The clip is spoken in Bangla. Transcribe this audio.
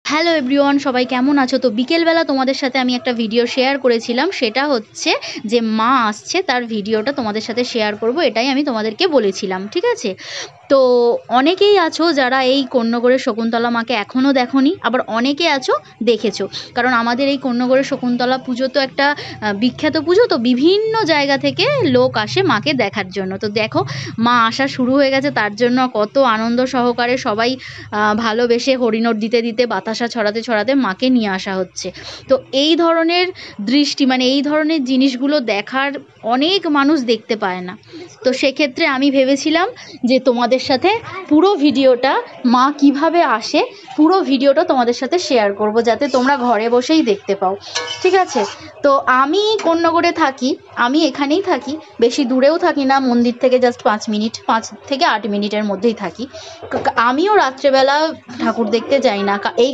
হ্যালো এভরিওয়ান, সবাই কেমন আছো? তো বিকেলবেলা তোমাদের সাথে আমি একটা ভিডিও শেয়ার করেছিলাম, সেটা হচ্ছে যে মা আসছে তার ভিডিওটা তোমাদের সাথে শেয়ার করব, এটাই আমি তোমাদেরকে বলেছিলাম। ঠিক আছে, তো অনেকেই আছো যারা এই কন্যগড়ের শকুন্তলা মাকে এখনও দেখোনি, আবার অনেকে আছো দেখেছো। কারণ আমাদের এই কন্যগড়ের শকুন্তলা পুজো তো একটা বিখ্যাত পুজো, তো বিভিন্ন জায়গা থেকে লোক আসে মাকে দেখার জন্য। তো দেখো, মা আসা শুরু হয়ে গেছে, তার জন্য কত আনন্দ সহকারে সবাই ভালোবেসে হরিনোট দিতে দিতে বাতাসা ছড়াতে ছড়াতে মাকে নিয়ে আসা হচ্ছে। তো এই ধরনের দৃষ্টি, মানে এই ধরনের জিনিসগুলো দেখার অনেক মানুষ দেখতে পায় না। তো সেক্ষেত্রে আমি ভেবেছিলাম যে তোমাদের সাথে পুরো ভিডিওটা, মা কিভাবে আসে পুরো ভিডিওটা তোমাদের সাথে শেয়ার করব, যাতে তোমরা ঘরে বসেই দেখতে পাও। ঠিক আছে, তো আমি কন্যগড়ে থাকি, আমি এখানেই থাকি, বেশি দূরেও থাকি না, মন্দির থেকে জাস্ট 5 মিনিট, 5 থেকে 8 মিনিটের মধ্যেই থাকি। আমিও রাত্রেবেলা ঠাকুর দেখতে যাই না, এই